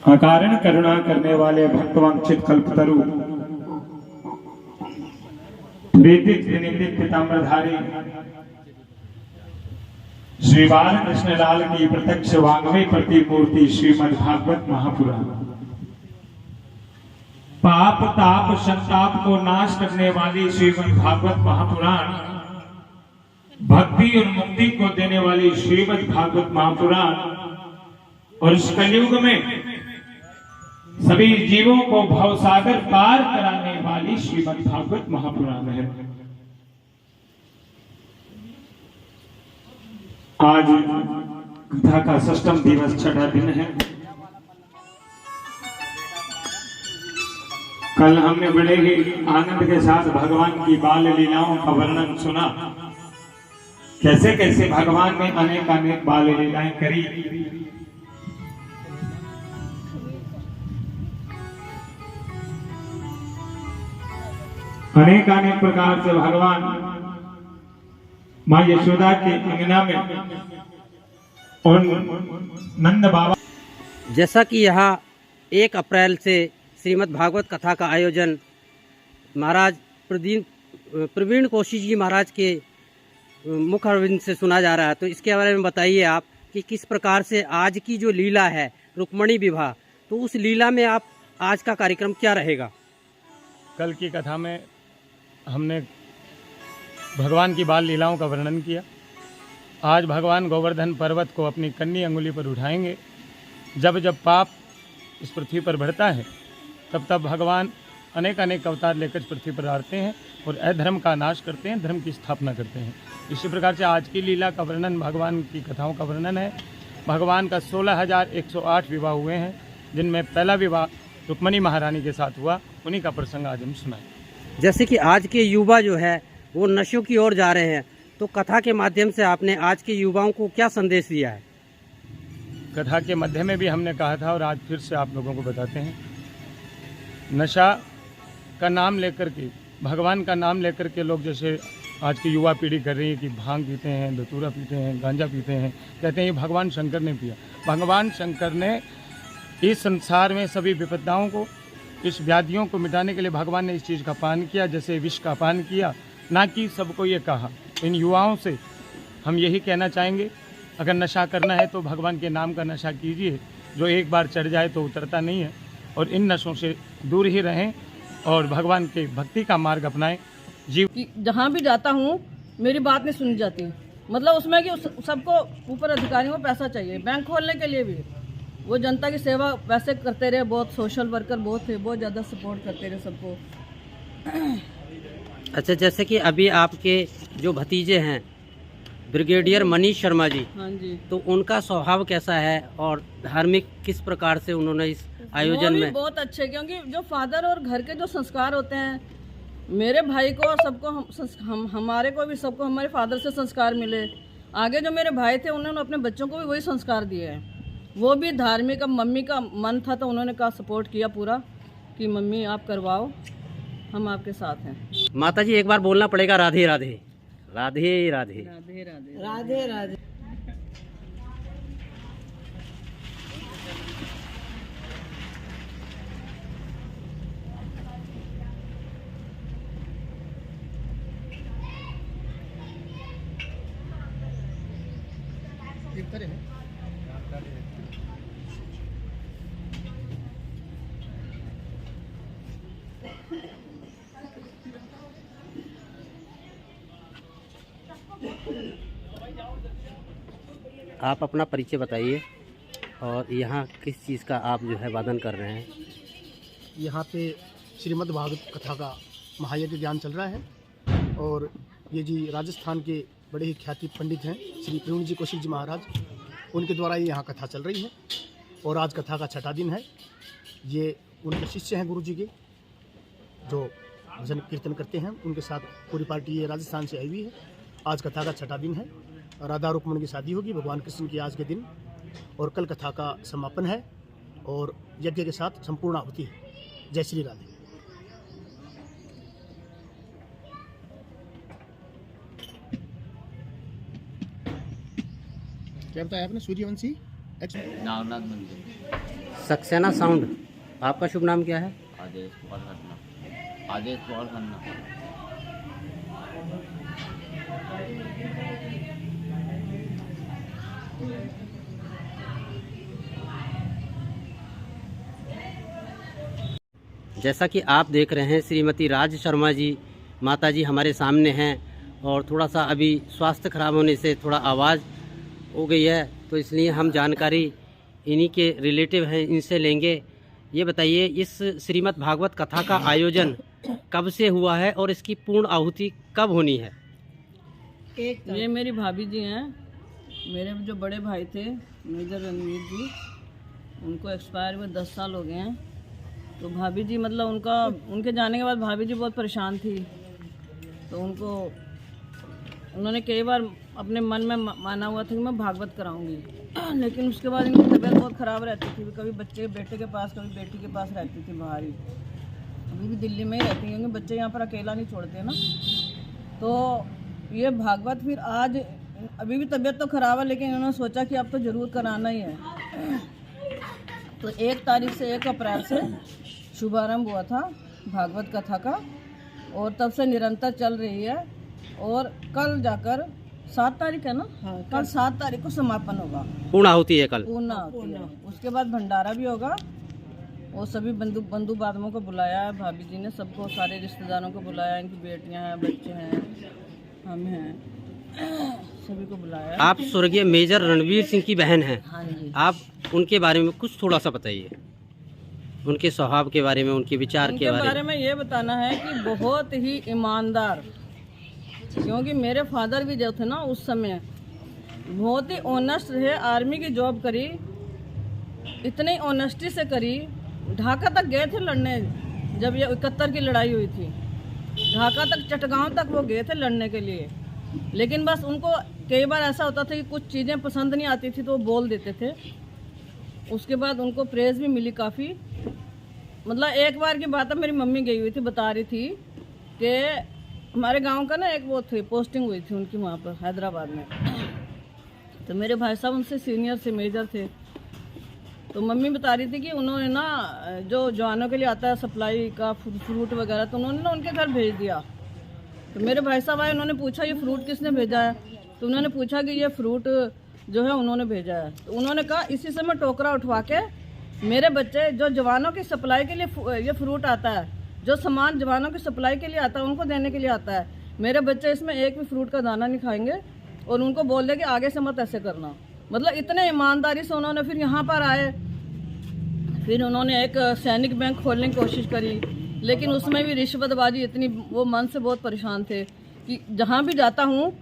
अकारण करुणा करने वाले भक्तवांछित कल्पतरु प्रीतित विनिंदित पीताम्बरधारी श्री बाल कृष्ण लाल की प्रत्यक्ष वाङ्मय प्रतिमूर्ति श्रीमद् भागवत महापुराण पाप ताप संताप को नाश करने वाली श्रीमद् भागवत महापुराण, भक्ति और मुक्ति को देने वाली श्रीमद् भागवत महापुराण और इस कलयुग में सभी जीवों को भवसागर पार कराने वाली श्रीमद् भागवत महापुराण है। आज कथा का षष्ठम दिवस, छठा दिन है। कल हमने बड़े ही आनंद के साथ भगवान की बाल लीलाओं का वर्णन सुना। कैसे कैसे भगवान ने अनेक अनेक बाल लीलाएं करी। अनेक अनेक प्रकार से भगवान मां यशोदा के अंगना में और नंद बाबा। जैसा कि यहाँ 1 अप्रैल से श्रीमद् भागवत कथा का आयोजन महाराज प्रवीण कौशिक जी महाराज के मुख अरविंद से सुना जा रहा है, तो इसके बारे में बताइए आप कि किस प्रकार से आज की जो लीला है रुक्मणी विवाह, तो उस लीला में आप आज का कार्यक्रम क्या रहेगा? कल की कथा में हमने भगवान की बाल लीलाओं का वर्णन किया। आज भगवान गोवर्धन पर्वत को अपनी कन्नी अंगुली पर उठाएंगे। जब जब पाप इस पृथ्वी पर बढ़ता है तब तब भगवान अनेक अनेक अवतार लेकर इस पृथ्वी पर आते हैं और अधर्म का नाश करते हैं, धर्म की स्थापना करते हैं। इसी प्रकार से आज की लीला का वर्णन, भगवान की कथाओं का वर्णन है। भगवान का 16,108 विवाह हुए हैं, जिनमें पहला विवाह रुक्मणी महारानी के साथ हुआ। उन्हीं का प्रसंग आज हम सुनाएं। जैसे कि आज के युवा जो है वो नशों की ओर जा रहे हैं, तो कथा के माध्यम से आपने आज के युवाओं को क्या संदेश दिया है? कथा के मध्य में भी हमने कहा था और आज फिर से आप लोगों को बताते हैं। नशा का नाम लेकर के, भगवान का नाम लेकर के लोग जैसे आज की युवा पीढ़ी कर रही है कि भांग पीते हैं, धतूरा पीते हैं, गांजा पीते हैं, कहते हैं ये भगवान शंकर ने पिया। भगवान शंकर ने इस संसार में सभी विपदाओं को, इस व्याधियों को मिटाने के लिए भगवान ने इस चीज़ का पान किया, जैसे विष का पान किया, ना कि सबको ये कहा। इन युवाओं से हम यही कहना चाहेंगे, अगर नशा करना है तो भगवान के नाम का नशा कीजिए, जो एक बार चढ़ जाए तो उतरता नहीं है, और इन नशों से दूर ही रहें और भगवान के भक्ति का मार्ग अपनाएं। जहाँ भी जाता हूँ मेरी बात नहीं सुनी जाती, मतलब उसमें कि सबको ऊपर अधिकारियों को पैसा चाहिए। बैंक खोलने के लिए भी वो जनता की सेवा वैसे करते रहे, बहुत सोशल वर्कर बहुत थे, बहुत ज़्यादा सपोर्ट करते रहे सबको। अच्छा, जैसे कि अभी आपके जो भतीजे हैं ब्रिगेडियर मनीष शर्मा जी, हाँ जी, तो उनका स्वभाव कैसा है और धार्मिक किस प्रकार से उन्होंने इस आयोजन में? बहुत अच्छे, क्योंकि जो फादर और घर के जो संस्कार होते हैं, मेरे भाई को और सबको हमारे को भी, सबको हमारे फादर से संस्कार मिले। आगे जो मेरे भाई थे उन्होंने अपने बच्चों को भी वही संस्कार दिए हैं। वो भी धार्मिक, अब मम्मी का मन था तो उन्होंने कहा, सपोर्ट किया पूरा कि मम्मी आप करवाओ, हम आपके साथ हैं। माता जी एक बार बोलना पड़ेगा, राधे राधे। राधे राधे राधे राधे राधे राधे। आप अपना परिचय बताइए और यहाँ किस चीज़ का आप जो है वादन कर रहे हैं? यहाँ पे श्रीमद् भागवत कथा का महायज्ञ ज्ञान चल रहा है, और ये जी राजस्थान के बड़े ही ख्याति पंडित हैं श्री प्रवीण जी कौशिक जी महाराज, उनके द्वारा ये यहाँ कथा चल रही है। और आज कथा का 6ठा दिन है। ये उनके शिष्य हैं गुरु जी के, जो भजन कीर्तन करते हैं, उनके साथ पूरी पार्टी ये राजस्थान से आई हुई है। आज कथा का 6ठा दिन है। राधा रुक्मणी की शादी होगी भगवान कृष्ण की आज के दिन, और कल कथा का समापन है और यज्ञ के साथ संपूर्ण आहुति है। जय श्री राधे। क्या बताया आपने? सूर्यवंशी नागनाथ मंदिर। सक्सेना साउंड। आपका शुभ नाम क्या है? आदेश पॉल खन्ना। आदेश पॉल खन्ना। जैसा कि आप देख रहे हैं, श्रीमती राज शर्मा जी माता जी हमारे सामने हैं और थोड़ा सा अभी स्वास्थ्य खराब होने से थोड़ा आवाज़ हो गई है, तो इसलिए हम जानकारी इन्हीं के रिलेटिव हैं, इनसे लेंगे। ये बताइए, इस श्रीमद् भागवत कथा का आयोजन कब से हुआ है और इसकी पूर्ण आहुति कब होनी है? ये मेरी भाभी जी हैं। मेरे जो बड़े भाई थे मेजर रणवीर जी, उनको एक्सपायर हुए 10 साल हो गए हैं। तो भाभी जी मतलब उनके जाने के बाद भाभी जी बहुत परेशान थी, तो उन्होंने कई बार अपने मन में माना हुआ था कि मैं भागवत कराऊंगी, लेकिन उसके बाद इनकी तबीयत बहुत ख़राब रहती थी। कभी बेटे के पास, कभी बेटी के पास रहती थी बाहर ही। अभी भी दिल्ली में ही रहती हैं, क्योंकि बच्चे यहाँ पर अकेला नहीं छोड़ते ना। तो ये भागवत फिर आज, अभी भी तबीयत तो ख़राब है, लेकिन इन्होंने सोचा कि अब तो ज़रूर कराना ही है। तो 1 तारीख से 1 अप्रैल से शुभारंभ हुआ था भागवत कथा का, और तब से निरंतर चल रही है। और कल जाकर 7 तारीख है ना, कल 7 तारीख को समापन होगा। पूर्ण आहुति है कल। पूर्ण आहुति है। उसके बाद भंडारा भी होगा, और सभी बंधु बांधवों को बुलाया है भाभी जी ने, सबको, सारे रिश्तेदारों को बुलाया, इनकी बेटियां हैं, बच्चे हैं, हम हैं, सभी को बुलाया है। आप स्वर्गीय मेजर रणवीर सिंह की बहन हैं। हाँ जी। आप उनके बारे में कुछ थोड़ा सा बताइए, उनके स्वभाव के बारे में, उनके विचार के बारे में। ये बताना है कि बहुत ही ईमानदार, क्योंकि मेरे फादर भी जो थे ना उस समय बहुत ही ऑनेस्ट रहे। आर्मी की जॉब करी, इतनी ऑनेस्टी से करी। ढाका तक गए थे लड़ने, जब ये 71 की लड़ाई हुई थी, ढाका तक, चटगांव तक वो गए थे लड़ने के लिए। लेकिन बस उनको कई बार ऐसा होता था कि कुछ चीज़ें पसंद नहीं आती थी, तो वो बोल देते थे। उसके बाद उनको प्रेज भी मिली काफ़ी। मतलब एक बार की बात है, मेरी मम्मी गई हुई थी, बता रही थी कि हमारे गांव का ना एक वो थी, पोस्टिंग हुई थी उनकी वहाँ पर हैदराबाद में। तो मेरे भाई साहब उनसे सीनियर से, मेजर थे। तो मम्मी बता रही थी कि उन्होंने ना जो जवानों के लिए आता है सप्लाई का फ्रूट वगैरह, तो उन्होंने ना उनके घर भेज दिया। तो मेरे भाई साहब आए, उन्होंने पूछा ये फ्रूट किसने भेजा है? तो उन्होंने पूछा कि ये फ्रूट जो है उन्होंने भेजा है। तो उन्होंने कहा इसी से मैं टोकरा उठवा के मेरे बच्चे जो जवानों की सप्लाई के लिए ये फ्रूट आता है, जो सामान जवानों की सप्लाई के लिए आता है, उनको देने के लिए आता है, मेरे बच्चे इसमें एक भी फ्रूट का दाना नहीं खाएंगे, और उनको बोल दे कि आगे से मत ऐसे करना। मतलब इतने ईमानदारी से उन्होंने फिर यहाँ पर आए। फिर उन्होंने एक सैनिक बैंक खोलने की कोशिश करी, लेकिन उसमें भी रिश्वतबाजी इतनी, वो मन से बहुत परेशान थे कि जहाँ भी जाता हूँ